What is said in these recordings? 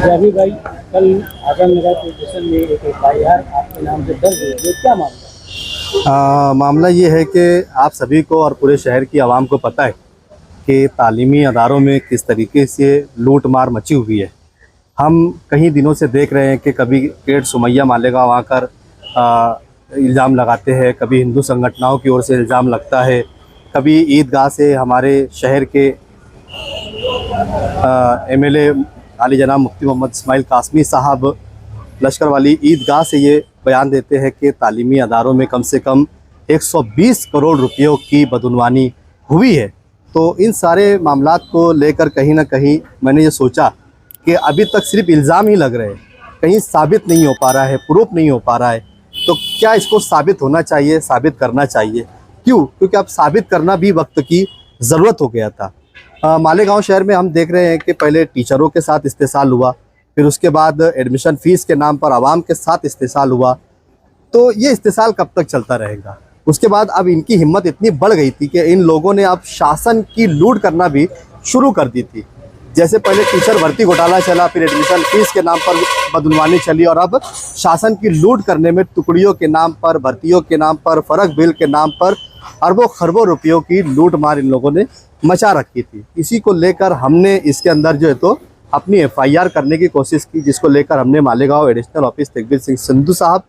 जावेद भाई, कल आजम नगर police station में एक एफआईआर आपके नाम से दर्ज हुई है, क्या मामला? मामला ये है कि आप सभी को और पूरे शहर की आवाम को पता है कि तालीमी अदारों में किस तरीके से लूट मार मची हुई है। हम कई दिनों से देख रहे हैं कि कभी गेट सुमैया मालेगांव आकर इल्ज़ाम लगाते हैं, कभी हिंदू संगठनों की ओर से इल्ज़ाम लगता है, कभी ईदगाह से हमारे शहर के एमएलए आली जनाब मुफ्ती मोहम्मद इस्माइल कासमी साहब लश्कर वाली ईदगाह से ये बयान देते हैं कि तालीमी अदारों में कम से कम 120 करोड़ रुपयों की बदउनवानी हुई है। तो इन सारे मामलात को लेकर कहीं ना कहीं मैंने ये सोचा कि अभी तक सिर्फ इल्ज़ाम ही लग रहे हैं, कहीं साबित नहीं हो पा रहा है, प्रूफ नहीं हो पा रहा है। तो क्या इसको साबित होना चाहिए, साबित करना चाहिए। क्यों? क्योंकि अब साबित करना भी वक्त की ज़रूरत हो गया था। मालेगांव शहर में हम देख रहे हैं कि पहले टीचरों के साथ इस्तेसाल हुआ, फिर उसके बाद एडमिशन फ़ीस के नाम पर आवाम के साथ इस्तेसाल हुआ। तो ये इस्तेसाल कब तक चलता रहेगा? उसके बाद अब इनकी हिम्मत इतनी बढ़ गई थी कि इन लोगों ने अब शासन की लूट करना भी शुरू कर दी थी। जैसे पहले टीचर भर्ती घोटाला चला, फिर एडमिशन फ़ीस के नाम पर बदउनवानी चली, और अब शासन की लूट करने में टुकड़ियों के नाम पर, भर्तियों के नाम पर, फ़र्क बिल के नाम पर अरबों खरबों रुपयों की लूट मार इन लोगों ने मचा रखी थी। इसी को लेकर हमने इसके अंदर जो है तो अपनी एफआईआर करने की कोशिश की, जिसको लेकर हमने मालेगांव एडिशनल ऑफिस तेगबीर सिंह संधू साहब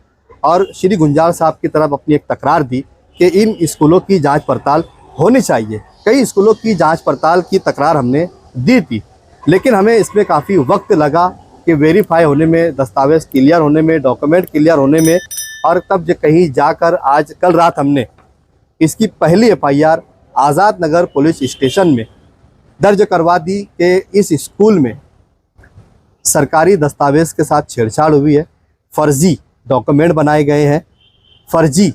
और श्री गुंजार साहब की तरफ अपनी एक तकरार दी कि इन स्कूलों की जांच पड़ताल होनी चाहिए। कई स्कूलों की जांच पड़ताल की तकरार हमने दी थी, लेकिन हमें इसमें काफ़ी वक्त लगा कि वेरीफाई होने में, दस्तावेज़ क्लियर होने में, डॉक्यूमेंट क्लियर होने में, और तब जो कहीं जाकर आज कल रात हमने इसकी पहली FIR Azad Nagar police station में दर्ज करवा दी कि इस स्कूल में सरकारी दस्तावेज़ के साथ छेड़छाड़ हुई है, फर्जी डॉक्यूमेंट बनाए गए हैं, फर्जी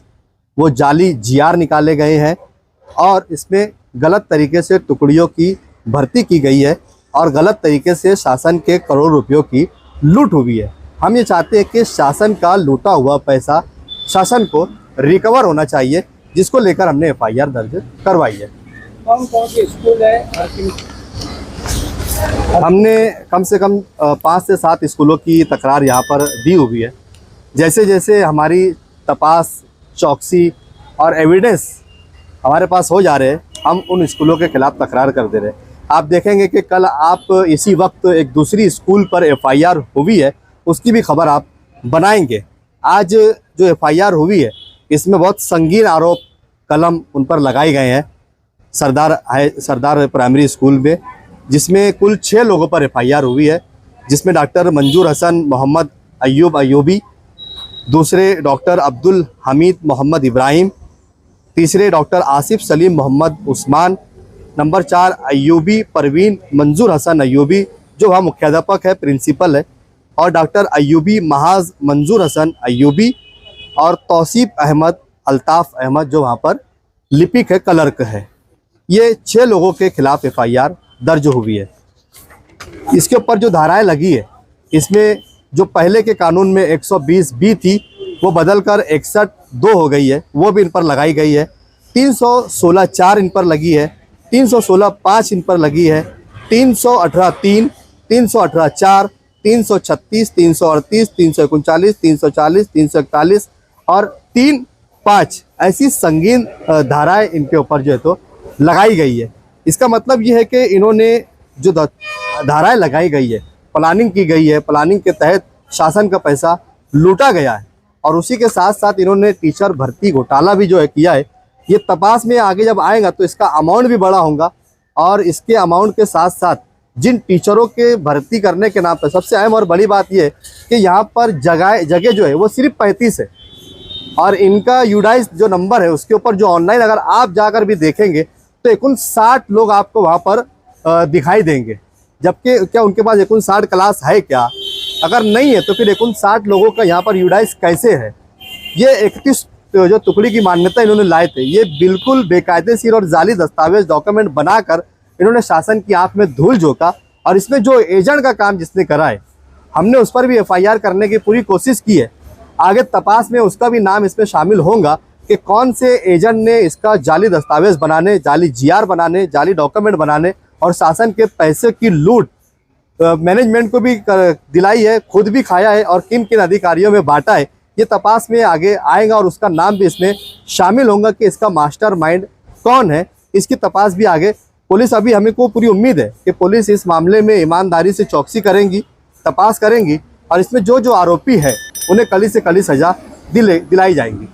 वो जाली जीआर निकाले गए हैं, और इसमें गलत तरीके से टुकड़ियों की भर्ती की गई है, और गलत तरीके से शासन के करोड़ रुपयों की लूट हुई है। हम ये चाहते हैं कि शासन का लूटा हुआ पैसा शासन को रिकवर होना चाहिए, जिसको लेकर हमने एफआईआर दर्ज करवाई है। कौन कौन से स्कूल है? हमने कम से कम 5 से 7 स्कूलों की तकरार यहाँ पर दी हुई है। जैसे जैसे हमारी तपास, चौकसी और एविडेंस हमारे पास हो जा रहे हैं, हम उन स्कूलों के खिलाफ तकरार कर दे रहे हैं। आप देखेंगे कि कल आप इसी वक्त एक दूसरी स्कूल पर एफआईआर हुई है, उसकी भी खबर आप बनाएंगे। आज जो एफआईआर हुई है इसमें बहुत संगीन आरोप कलम उन पर लगाए गए हैं सरदार प्राइमरी स्कूल में, जिसमें कुल 6 लोगों पर एफआईआर हुई है, जिसमें डॉक्टर मंजूर हसन मोहम्मद अय्यूब अयूबी, दूसरे डॉक्टर अब्दुल हमीद मोहम्मद इब्राहिम, तीसरे डॉक्टर आसिफ सलीम मोहम्मद उस्मान, नंबर 4 अयूबी परवीन मंजूर हसन अयूबी जो वहाँ मुख्याध्यापक है, प्रिंसिपल है, और डॉक्टर अयूबी महाज मंजूर हसन अयूबी, और तौसीफ अहमद अल्ताफ़ अहमद जो वहाँ पर लिपिक है, क्लर्क है। ये 6 लोगों के खिलाफ एफआईआर दर्ज हुई है। इसके ऊपर जो धाराएं लगी है, इसमें जो पहले के कानून में 120B थी वो बदलकर 61(2) हो गई है, वो भी इन पर लगाई गई है। 316(4) इन पर लगी है, 316(5) इन पर लगी है, 318(3), 318(4), 336, 338, 339, 340, 341 और 3(5) ऐसी संगीन धाराएं इनके ऊपर जो है तो लगाई गई है। इसका मतलब ये है कि इन्होंने जो धाराएं लगाई गई है, प्लानिंग की गई है, प्लानिंग के तहत शासन का पैसा लूटा गया है, और उसी के साथ साथ इन्होंने टीचर भर्ती घोटाला भी जो है किया है। ये तपास में आगे जब आएगा तो इसका अमाउंट भी बड़ा होगा, और इसके अमाउंट के साथ साथ जिन टीचरों के भर्ती करने के नाम पर सबसे अहम और बड़ी बात यह है कि यहाँ पर जगह जो है वो सिर्फ 35 है, और इनका यूडाइस जो नंबर है उसके ऊपर जो ऑनलाइन अगर आप जाकर भी देखेंगे तो 59 लोग आपको वहाँ पर दिखाई देंगे। जबकि क्या उनके पास 59 क्लास है क्या? अगर नहीं है तो फिर 59 लोगों का यहाँ पर यूडाइस कैसे है? ये 31 जो टुकड़ी की मान्यता इन्होंने लाए थे, ये बिल्कुल बेकायदेशीर और जाली दस्तावेज डॉक्यूमेंट बनाकर इन्होंने शासन की आंख में धूल झोंका। और इसमें जो एजेंट का काम जिसने करा है, हमने उस पर भी एफआईआर करने की पूरी कोशिश की है। आगे तपास में उसका भी नाम इसमें शामिल होगा कि कौन से एजेंट ने इसका जाली दस्तावेज बनाने, जाली जीआर बनाने, जाली डॉक्यूमेंट बनाने और शासन के पैसे की लूट मैनेजमेंट को भी दिलाई है, खुद भी खाया है और किन किन अधिकारियों में बांटा है, ये तपास में आगे आएगा और उसका नाम भी इसमें शामिल होगा कि इसका मास्टरमाइंड कौन है। इसकी तपास भी आगे पुलिस, अभी हमें को पूरी उम्मीद है कि पुलिस इस मामले में ईमानदारी से चौकसी करेंगी, तपास करेंगी और इसमें जो जो आरोपी है उन्हें कड़ी से कड़ी सजा दिलाई जाएंगी।